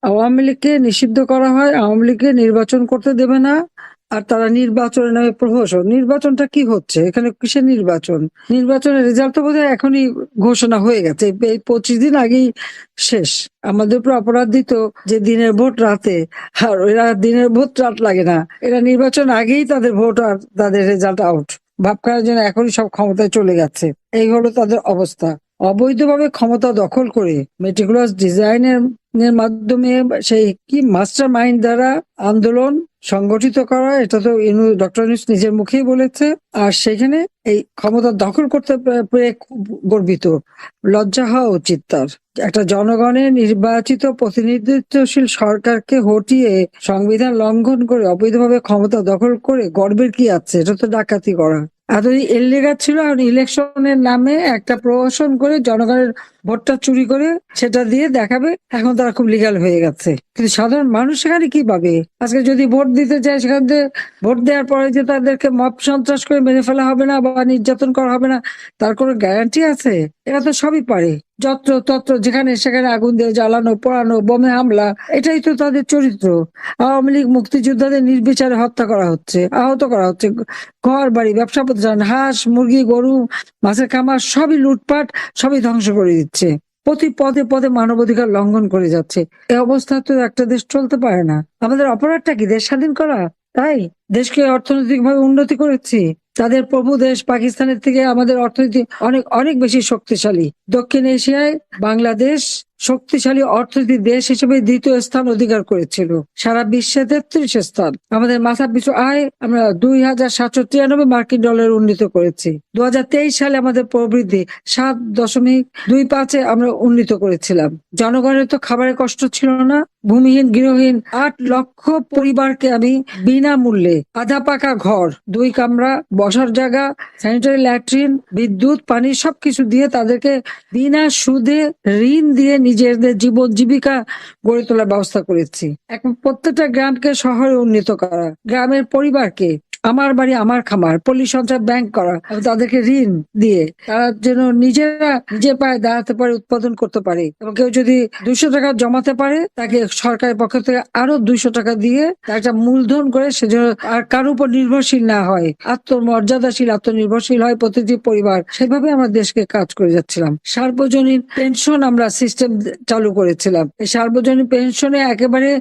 আওয়ামী লীগকে নিষিদ্ধ করা হয়, আওয়ামী লীগকে নির্বাচন করতে দেবে না। আর তারা নির্বাচনের নামে প্রহসন। নির্বাচনটা কি হচ্ছে এখানে? কিসের নির্বাচন? নির্বাচনের রেজাল্ট তো বোধহয় এখনই ঘোষণা হয়ে গেছে, এই 25 দিন আগেই শেষ। আমাদের উপর অপরাধ দিত যে দিনের ভোট রাতে, আর এরা দিনের ভোট রাত লাগে না, এরা নির্বাচন আগেই তাদের ভোট আর তাদের রেজাল্ট আউট ভাব করার জন্য এখনই সব ক্ষমতায় চলে গেছে। এই হলো তাদের অবস্থা। অবৈধভাবে ক্ষমতা দখল করে মেটিকুলাস ডিজাইনের মাধ্যমে সেই কি মাস্টার মাইন্ড দ্বারা আন্দোলন সংগঠিত করা, এটা তো ডক্টর ইউনূস নিজের মুখেই বলেছে। আর সেখানে এই ক্ষমতা দখল করতে পেরে খুব গর্বিত, লজ্জা হওয়া উচিত তার। একটা জনগণের নির্বাচিত প্রতিনিধিত্বশীল সরকারকে হটিয়ে সংবিধান লঙ্ঘন করে অবৈধভাবে ক্ষমতা দখল করে গর্বের কি আছে? এটা তো ডাকাতি করা। এতদিন ইলিগাল ছিল, এখন ইলেকশনের নামে একটা প্রহসন করে জনগণের ভোটটা চুরি করে সেটা দিয়ে দেখাবে এখন তারা খুব লিগাল হয়ে গেছে। কিন্তু সাধারণ মানুষ সেখানে কি পাবে? আজকে যদি ভোট দিতে চায়, সেখান থেকে ভোট দেওয়ার পরে যে তাদেরকে মব সন্ত্রাস করে মেরে ফেলা হবে না বা নির্যাতন করা হবে না, তার কোনো গ্যারান্টি আছে? এরা তো সবই পারে, যত্র তত্র যেখানে সেখানে আগুন দিয়ে জ্বালানো, পোড়ানো, বোমে হামলা, এটাই তো তাদের চরিত্র। আওয়ামী লীগ মুক্তিযোদ্ধাদের নির্বিচারে হত্যা করা হচ্ছে, আহত করা হচ্ছে, ঘর বাড়ি, ব্যবসা প্রতিষ্ঠান, হাঁস মুরগি গরু মাছের খামার সবই লুটপাট, সবই ধ্বংস করে দিচ্ছে। প্রতি পদে পদে মানবাধিকার লঙ্ঘন করে যাচ্ছে। এই অবস্থা তো একটা দেশ চলতে পারে না। আমাদের অপরাধটা কি? দেশ স্বাধীন করা? তাই দেশকে অর্থনৈতিক ভাবে উন্নতি করেছি। তাদের প্রভু দেশ পাকিস্তানের থেকে আমাদের অর্থনীতি অনেক অনেক বেশি শক্তিশালী। দক্ষিণ এশিয়ায় বাংলাদেশ শক্তিশালী অর্থনীতি দেশ হিসেবে দ্বিতীয় স্থান অধিকার করেছিল, সারা বিশ্বে 33 স্থান। আমাদের মাথা পিছু আয় আমরা 2,793 মার্কিন ডলার উন্নীত করেছি। 2023 সালে আমাদের প্রবৃদ্ধি 7.25-এ আমরা উন্নীত করেছিলাম। জনগণের তো খাবারের কষ্ট ছিল না। ভূমিহীন গৃহহীন 8 লক্ষ পরিবারকে আমি বিনামূল্যে আধা পাকা ঘর, 2 কামরা, বসার জায়গা, স্যানিটারি ল্যাট্রিন, বিদ্যুৎ, পানি সবকিছু দিয়ে তাদেরকে বিনা সুদে ঋণ দিয়ে নিজেদের জীবন জীবিকা গড়ে তোলার ব্যবস্থা করেছি। এখন প্রত্যেকটা গ্রামকে শহরে উন্নীত করা, গ্রামের পরিবারকে আমার বাড়ি আমার খামার, পল্লী সঞ্চয় ব্যাংক করা, এবং তাদেরকে ঋণ দিয়ে তারা যেন নিজেরা নিজের পায়ে দাঁড়াতে পারে, উৎপাদন করতে পারে। এবং কেউ যদি 200 টাকা জমাতে পারে, তাকে সরকারের পক্ষ থেকে আরো 200 টাকা দিয়ে তার একটা মূলধন করে সে যেন আর কারোর উপর নির্ভরশীল না হয়, আত্মমর্যাদাশীল আত্মনির্ভরশীল হয় প্রতিটি পরিবার। সেভাবে আমরা দেশকে কাজ করে যাচ্ছিলাম। সার্বজনীন পেনশন আমরা সিস্টেম চালু করেছিলাম। এই সার্বজনীন পেনশনে একেবারে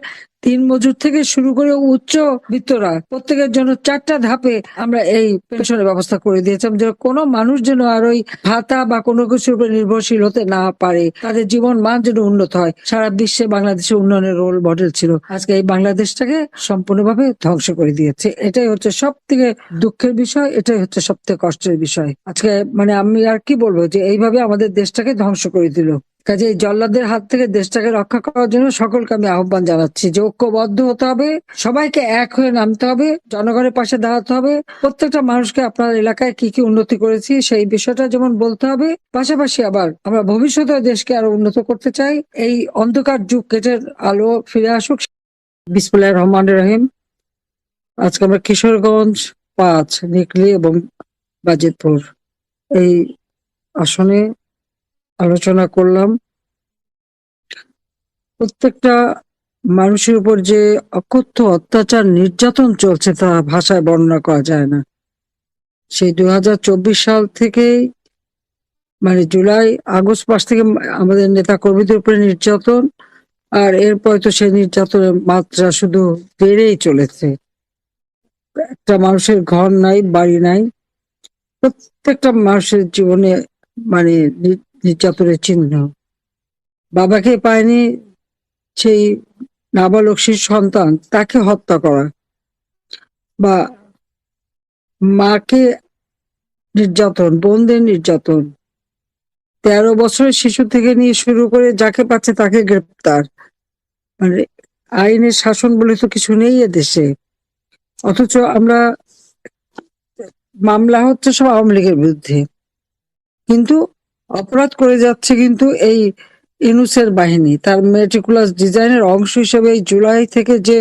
দিনমজুর থেকে শুরু করে উচ্চ বিত্তরা প্রত্যেকের জন্য 4টা ধাপে আমরা এই পেনশনের ব্যবস্থা করে দিয়েছিলাম, যে কোনো মানুষ যেন আর ওই ভাতা বা কোনো কিছুর উপর নির্ভরশীল হতে না পারে, তাদের জীবন মান যেন উন্নত হয়। সারা বিশ্বে বাংলাদেশের উন্নয়নের রোল মডেল ছিল। আজকে এই বাংলাদেশটাকে সম্পূর্ণভাবে ধ্বংস করে দিয়েছে। এটাই হচ্ছে সব থেকে দুঃখের বিষয়, এটাই হচ্ছে সব থেকে কষ্টের বিষয়। আজকে মানে আমি আর কি বলবো, যে এইভাবে আমাদের দেশটাকে ধ্বংস করে দিল। কাজে এই জল্লাদের হাত থেকে দেশটাকে রক্ষা করার জন্য সকলকে আমি আহ্বান জানাচ্ছি যে ঐক্যবদ্ধ হতে হবে, সবাইকে এক হয়ে নামতে হবে, জনগণের পাশে দাঁড়াতে হবে। প্রত্যেকটা মানুষকে আপনার এলাকায় কি কি উন্নতি করেছি সেই বিষয়টা যেমন বলতে হবে, পাশাপাশি আবার আমরা ভবিষ্যতে দেশকে আরো উন্নত করতে চাই। এই অন্ধকার যুগ কেটে আলো ফিরে আসুক। বিসমিল্লাহির রহমানির রহিম। আজকে আমরা কিশোরগঞ্জ 5, নিকলি এবং বাজিতপুর এই আসনে আলোচনা করলাম। প্রত্যেকটা মানুষের উপর যে অকথ্য অত্যাচার নির্যাতন চলছে তা ভাষায় বর্ণনা করা যায় না। সেই 2024 সাল থেকে মানে জুলাই আগস্ট মাস থেকে আমাদের নেতা কর্মীদের উপরে নির্যাতন, আর এরপর তো সেই নির্যাতনের মাত্রা শুধু বেড়েই চলেছে। একটা মানুষের ঘর নাই, বাড়ি নাই, প্রত্যেকটা মানুষের জীবনে মানে নির্যাতনের চিহ্ন। বাবাকে পায়নি সেই নাবালক শিশু সন্তান, তাকে হত্যা করা, বা মাকে নির্যাতন, বোনদের নির্যাতন, 13 বছরের শিশু থেকে নিয়ে শুরু করে যাকে পাচ্ছে তাকে গ্রেপ্তার। মানে আইনের শাসন বলে তো কিছু নেই এদেশে। অথচ আমরা মামলা হচ্ছে সব আওয়ামী লীগের বিরুদ্ধে, কিন্তু অপরাধ করে যাচ্ছে কিন্তু এই ইউনূসের বাহিনী। তার মেটিকুলাস ডিজাইনের অংশ হিসেবে এই জুলাই থেকে যে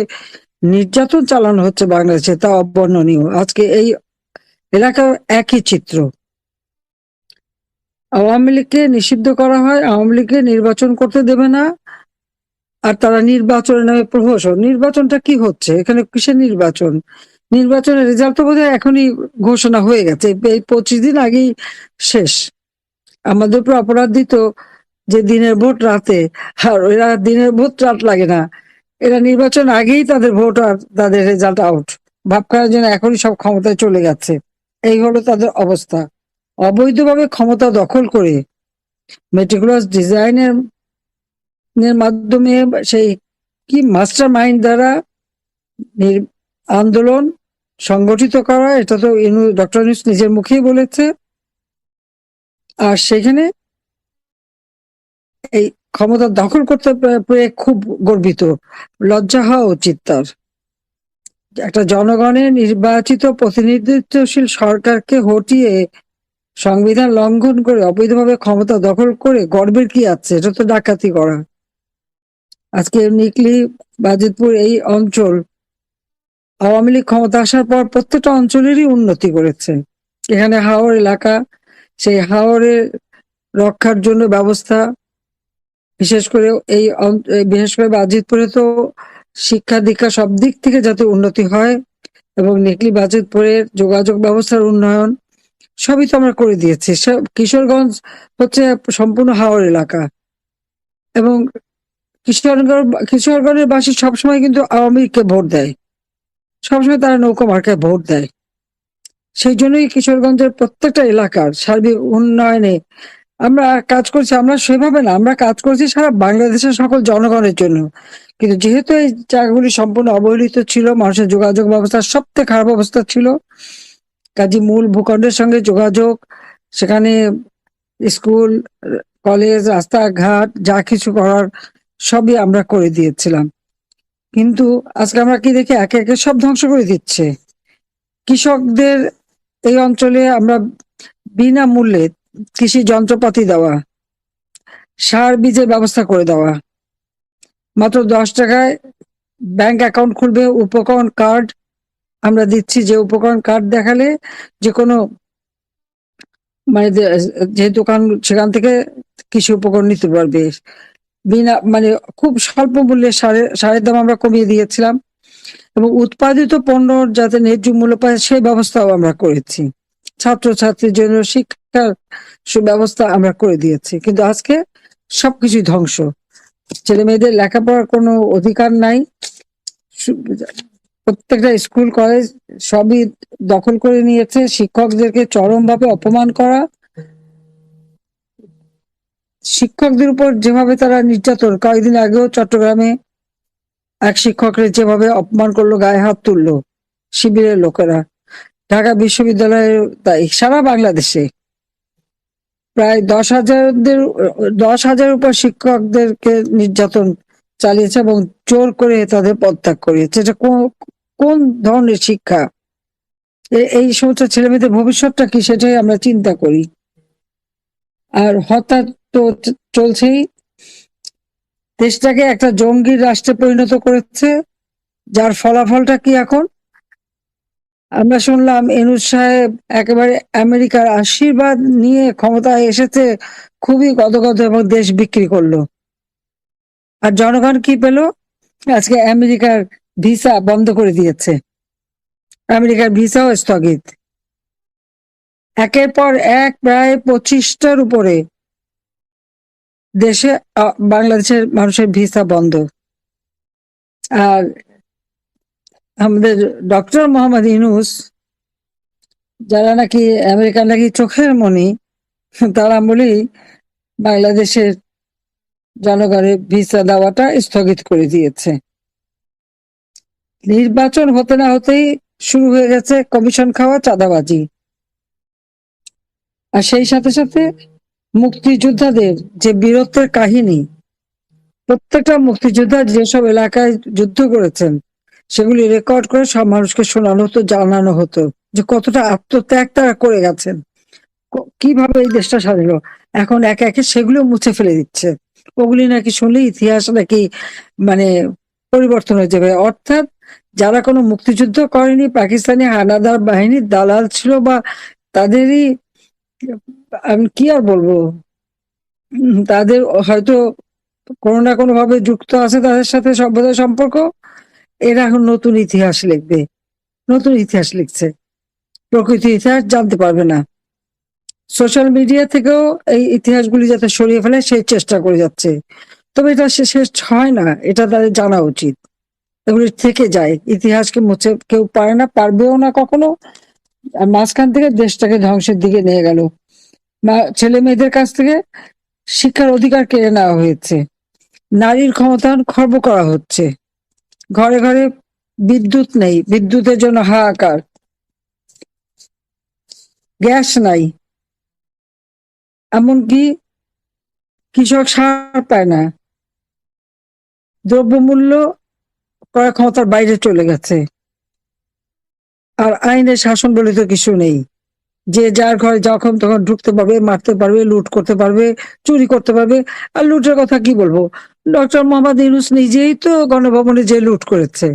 নির্যাতন চালানো হচ্ছে বাংলাদেশে তা অবর্ণনীয়। আজকে এই এলাকার একই চিত্র। আওয়ামী লীগকে নিষিদ্ধ করা হয়, আওয়ামী লীগকে নির্বাচন করতে দেবে না। আর তারা নির্বাচনের নামে প্রহসন। নির্বাচনটা কি হচ্ছে এখানে? কিসের নির্বাচন? নির্বাচনের রেজাল্ট তো বোধহয় এখনই ঘোষণা হয়ে গেছে, এই 25 দিন আগেই শেষ। আমাদের উপর অপরাধ দিত যে দিনের ভোট রাতে, আর এরা দিনের ভোট রাত লাগে না, এরা নির্বাচন আগেই তাদের ভোট আর তাদের রেজাল্ট আউট। ভাব করার জন্য এখনই সব ক্ষমতায় চলে গেছে। এই হলো তাদের অবস্থা। অবৈধভাবে ক্ষমতা দখল করে মেটিকুলাস ডিজাইনের মাধ্যমে সেই কি মাস্টার মাইন্ড দ্বারা আন্দোলন সংগঠিত করা, এটা তো ডক্টর ইউনূস নিজের মুখেই বলেছে। আর সেখানে এই ক্ষমতা দখল করতে পেরে খুব গর্বিত, লজ্জা হওয়া উচিত তার। একটা জনগণের নির্বাচিত প্রতিনিধিত্বশীল সরকারকে হটিয়ে সংবিধান লঙ্ঘন করে অবৈধভাবে ক্ষমতা দখল করে গর্বের কি আছে? এটা তো ডাকাতি করা। আজকে নিকলি, বাজিতপুর এই অঞ্চল আওয়ামী লীগ ক্ষমতা আসার পর প্রত্যেকটা অঞ্চলেরই উন্নতি করেছে। এখানে হাওর এলাকা, সেই হাওরের রক্ষার জন্য ব্যবস্থা, বিশেষ করে বিশেষ করে বাজিতপুরে তো শিক্ষা দীক্ষা সব দিক থেকে যাতে উন্নতি হয়, এবং নিকলি বাজিতপুরের যোগাযোগ ব্যবস্থার উন্নয়ন সবই তো আমরা করে দিয়েছি। কিশোরগঞ্জ হচ্ছে সম্পূর্ণ হাওর এলাকা, এবং কিশোরগঞ্জের বাসী সবসময় কিন্তু আওয়ামী লীগকে ভোট দেয়, সবসময় তারা নৌকা মার্কায় ভোট দেয়। সেই জন্যই কিশোরগঞ্জের প্রত্যেকটা এলাকার সার্বিক উন্নয়নে আমরা কাজ করছি। আমরা সেভাবে না, আমরা কাজ করছি সারা বাংলাদেশের সকল জনগণের জন্য। কিন্তু যেহেতু এই জায়গাগুলি সম্পূর্ণ অবহেলিত ছিল, মানুষের যোগাযোগ ব্যবস্থার সবথেকে খারাপ অবস্থা ছিল, কাজী মূল ভূখণ্ডের সঙ্গে যোগাযোগ, সেখানে স্কুল, কলেজ, রাস্তাঘাট যা কিছু করার সবই আমরা করে দিয়েছিলাম। কিন্তু আজকে আমরা কি দেখি, একে একে সব ধ্বংস করে দিচ্ছে। কৃষকদের এই অঞ্চলে আমরা বিনামূল্যে কৃষি যন্ত্রপাতি দেওয়া, সার বীজের ব্যবস্থা করে দেওয়া, মাত্র 10 টাকায় ব্যাংক অ্যাকাউন্ট খুলবে, উপকরণ কার্ড আমরা দিচ্ছি, যে উপকরণ কার্ড দেখালে যে কোনো মানে যে দোকান সেখান থেকে কৃষি উপকরণ নিতে পারবে বিনা, মানে খুব স্বল্প মূল্যে সারের দাম আমরা কমিয়ে দিয়েছিলাম, এবং উৎপাদিত পণ্য যাতে ন্যায্য মূল্য পায় সেই ব্যবস্থাও আমরা করেছি। ছাত্রছাত্রীর জন্য শিক্ষার সুব্যবস্থা আমরা করে দিয়েছি। কিন্তু আজকে সবকিছুই ধ্বংস। ছেলে মেয়েদের লেখাপড়ার কোনো অধিকার নাই, প্রত্যেকটা স্কুল কলেজ সবই দখল করে নিয়েছে। শিক্ষকদেরকে চরমভাবে অপমান করা, শিক্ষকদের উপর যেভাবে তারা নির্যাতন, কয়েকদিন আগেও চট্টগ্রামে এক শিক্ষকের যেভাবে অপমান করলো, গায়ে হাত তুললো শিবিরের লোকেরা, ঢাকা বিশ্ববিদ্যালয়ের তাই সারা বাংলাদেশে প্রায় 10,000 উপর শিক্ষকদেরকে নির্যাতন চালিয়েছে এবং জোর করে তাদের পদত্যাগ করিয়েছে। এটা কোন ধরনের শিক্ষা? এই সমস্ত ছেলে মেয়েদের ভবিষ্যৎটা কি, সেটাই আমরা চিন্তা করি। আর হত্যা তো চলছেই, দেশটাকে একটা জঙ্গি রাষ্ট্রে পরিণত করেছে, যার ফলাফলটা কি এখন? আমরা শুনলাম ইউনূস সাহেব একেবারে আমেরিকার আশীর্বাদ নিয়ে ক্ষমতায় এসেছে, খুবই গদগদ, এবং দেশ বিক্রি করলো। আর জনগণ কি পেল? আজকে আমেরিকার ভিসা বন্ধ করে দিয়েছে, আমেরিকার ভিসাও স্থগিত। একের পর এক প্রায় 25টার উপরে দেশে বাংলাদেশের মানুষের ভিসা বন্ধ। আর আমাদের ডক্টর মোহাম্মদ ইউনূস, যারা নাকি আমেরিকার নাকি চোখের মনি, তারা বলি বাংলাদেশের জনগণের ভিসা দেওয়াটা স্থগিত করে দিয়েছে। নির্বাচন হতে না হতেই শুরু হয়ে গেছে কমিশন খাওয়া, চাঁদাবাজি। আর সেই সাথে সাথে মুক্তিযোদ্ধাদের যে বীরত্বের কাহিনী, প্রত্যেকটা মুক্তিযোদ্ধা যেসব এলাকায় যুদ্ধ করেছেন সেগুলি রেকর্ড করে সব মানুষকে শোনানো হতো, জানানো হতো যে কতটা আত্মত্যাগ তারা করে গেছেন, কিভাবে এই দেশটা স্বাধীন। এখন একে একে সেগুলো মুছে ফেলে দিচ্ছে। ওগুলি নাকি শুনলে ইতিহাস নাকি মানে পরিবর্তন হয়ে যাবে। অর্থাৎ যারা কোনো মুক্তিযুদ্ধ করেনি, পাকিস্তানি হানাদার বাহিনীর দালাল ছিল, বা তাদেরই, আমি কি আর বলবো, তাদের হয়তো কোনো না কোনো ভাবে যুক্ত আছে তাদের সাথে সভ্যতার সম্পর্ক, এরা এখন নতুন ইতিহাস লিখবে, নতুন ইতিহাস লিখছে, প্রকৃত ইতিহাস জানতে পারবে না। সোশ্যাল মিডিয়া থেকেও এই ইতিহাসগুলি যাতে সরিয়ে ফেলে সেই চেষ্টা করে যাচ্ছে, তবে এটা শেষ হয় না, এটা তাদের জানা উচিত। এগুলি থেকে যায়, ইতিহাসকে মুছে কেউ পারে না, পারবেও না কখনো। আর মাঝখান থেকে দেশটাকে ধ্বংসের দিকে নিয়ে গেল। ছেলে মেয়েদের কাছ থেকে শিক্ষার অধিকার কেড়ে নেওয়া হয়েছে, নারীর ক্ষমতায়ন খর্ব করা হচ্ছে, ঘরে ঘরে বিদ্যুৎ নেই, বিদ্যুতের জন্য হাহাকার, গ্যাস নাই, এমনকি কৃষক সার পায় না, দ্রব্যমূল্য ক্রয় ক্ষমতার বাইরে চলে গেছে। আর আইনের শাসন বলে তো কিছু নেই, যে যার ঘরে যখন তখন ঢুকতে পারবে, মারতে পারবে, লুট করতে পারবে, চুরি করতে পারবে। আর লুটের কথা কি বলবো, ডক্টর মোহাম্মদ ইউনূস নিজেই তো গণভবনে যে লুট করেছে।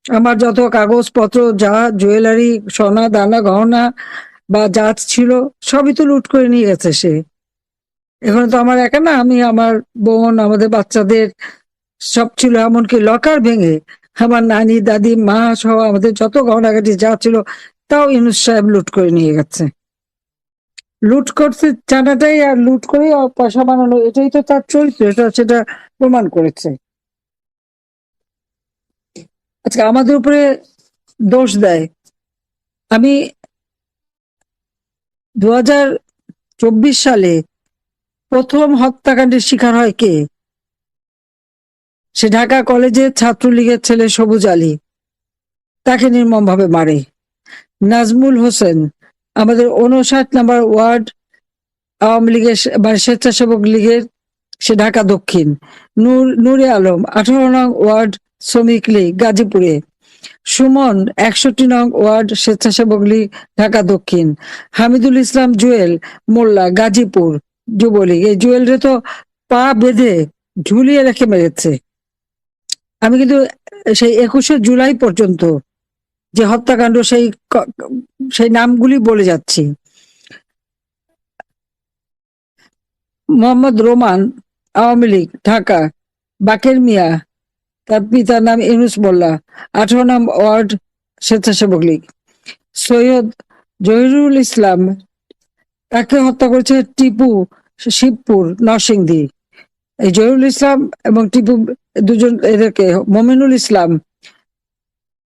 আমার যত কাগজপত্র, যা জুয়েলারি, সোনা দানা গহনা বা যা ছিল সবই তো লুট করে নিয়ে গেছে সে। এখানে তো আমার একা না, আমি, আমার বোন, আমাদের বাচ্চাদের সব ছিল, এমনকি লকার ভেঙে আমার নানি, দাদি, মা সহ আমাদের যত গহনাগাটি যা ছিল তাও ইউনূস সাহেব লুট করে নিয়ে গেছে। লুট করতে জানাটাই আর লুট করে পয়সা বানানো, এটাই তো তার চরিত্র, এটা সেটা প্রমাণ করেছে। আজকে আমাদের উপরে দোষ দেয়। আমি 2024 সালে প্রথম হত্যাকাণ্ডের শিকার হয় কে? সে ঢাকা কলেজের ছাত্রলীগের ছেলে সবুজ আলী, তাকে নির্মমভাবে মারে। নাজমুল হোসেন, আমাদের 59 নম্বর ওয়ার্ড আওয়ামী লীগের মানে স্বেচ্ছাসেবক লীগের, সে ঢাকা দক্ষিণ। নূরে আলম 18 নং ওয়ার্ড শ্রমিক লীগ গাজীপুরে। সুমন 61 নং ওয়ার্ড স্বেচ্ছাসেবক লীগ ঢাকা দক্ষিণ। হামিদুল ইসলাম জুয়েল মোল্লা গাজীপুর যুবলীগ। এই জুয়েলরে তো পা বেঁধে ঝুলিয়ে রেখে মেরেছে। আমি কিন্তু সেই 21শে জুলাই পর্যন্ত যে হত্যাকাণ্ড সেই নামগুলি বলে যাচ্ছি। মোহাম্মদ রোমান আওয়ামী লীগ ঢাকা, বাকের মিয়া তার পিতার নাম ইউনূস মোল্লা 18 নং ওয়ার্ড স্বেচ্ছাসেবক লীগ। সৈয়দ জহিরুল ইসলাম, তাকে হত্যা করেছে টিপু শিবপুর নরসিংদী। এই জহিরুল ইসলাম এবং টিপু দুজন, এদেরকে মমিনুল ইসলাম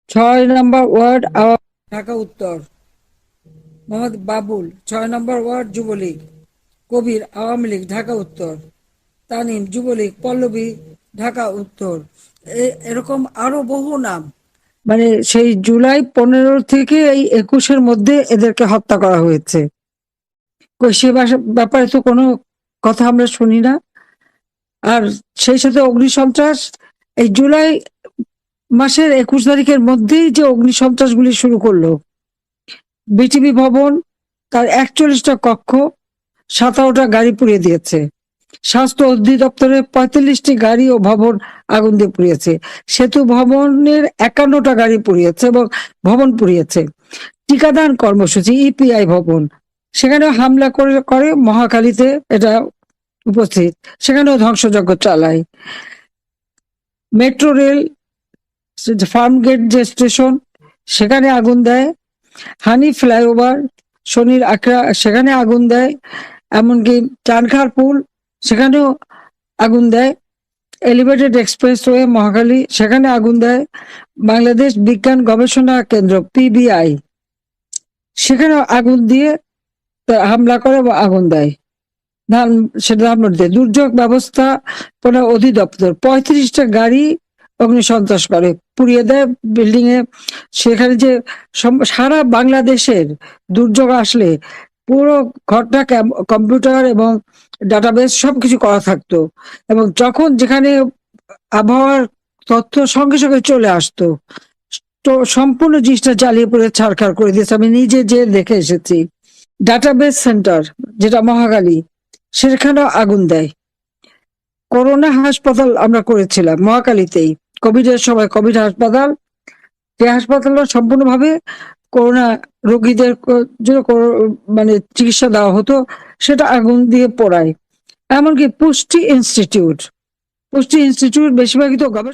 6 নম্বর ওয়ার্ড ঢাকা উত্তর। মোহাম্মদ বাবুল 6 নম্বর ওয়ার্ড যুবলীগ। কবির আওয়ামী লীগ ঢাকা উত্তর। তানিম যুবলীগ পল্লবী ঢাকা উত্তর। এরকম আরো বহু নাম, মানে সেই জুলাই 15 থেকে এই 21-এর মধ্যে এদেরকে হত্যা করা হয়েছে। সে ব্যাপারে তো কোনো কথা আমরা শুনি না। আর সেই সাথে অগ্নিসন্ত্রাস, এই জুলাই মাসের 21 তারিখের মধ্যেই যে অগ্নিসন্ত্রাসগুলি শুরু করলো, বিটিভি ভবন তার 41টা কক্ষ, 17টা গাড়ি পুড়িয়ে দিয়েছে। স্বাস্থ্য অধিদপ্তরের 45টি গাড়ি ও ভবন আগুন দিয়ে পুড়িয়েছে। সেতু ভবনের 51টা গাড়ি পুড়িয়েছে এবং ভবন পুড়িয়েছে। টিকাদান কর্মসূচি ইপিআই ভবন, সেখানেও হামলা করে মহাখালীতে এটা উপস্থিত, সেখানেও ধ্বংসযজ্ঞ চালায়। মেট্রো রেল ফার্মগেট যে স্টেশন, সেখানে আগুন দেয়। হানি ফ্লাইওভার শনির আকড়া, সেখানে আগুন দেয়। এমনকি চানখার পুল, সেখানেও আগুন দেয়। এলিভেটেড এক্সপ্রেসওয়ে মহাখালী, সেখানে আগুন দেয়। বাংলাদেশ বিজ্ঞান গবেষণা কেন্দ্র পিবিআই, সেখানেও আগুন দিয়ে হামলা করে আগুন দেয়। দুর্যোগ ব্যবস্থাপনা অধিদপ্তর 35টা গাড়ি অগ্নিসন্ত্রাস করে, পুড়িয়ে দেয় বিল্ডিং এ। সেখানে যে সারা বাংলাদেশের দুর্যোগ আসলে পুরো ঘরটা কম্পিউটার এবং ডাটাবেস সবকিছু করা থাকতো, এবং যখন যেখানে আবহাওয়ার তথ্য সঙ্গে সঙ্গে চলে আসতো, তো সম্পূর্ণ জিনিসটা জ্বালিয়ে পুড়ে ছাড়খাড় করে দিয়েছে। আমি নিজে যে দেখে এসেছি। ডাটাবেস সেন্টার যেটা মহাখালী, সেখানেও আগুন দেয়। করোনা হাসপাতাল আমরা করেছিলাম মহাখালীতেই, কোভিড এর সময় কোভিড হাসপাতাল, যে হাসপাতালটা সম্পূর্ণভাবে করোনা রোগীদের জন্য মানে চিকিৎসা দেওয়া হতো, সেটা আগুন দিয়ে পোড়ায়। এমনকি পুষ্টি ইনস্টিটিউট পুষ্টি ইনস্টিটিউট বেশিরভাগই তো গবেষণা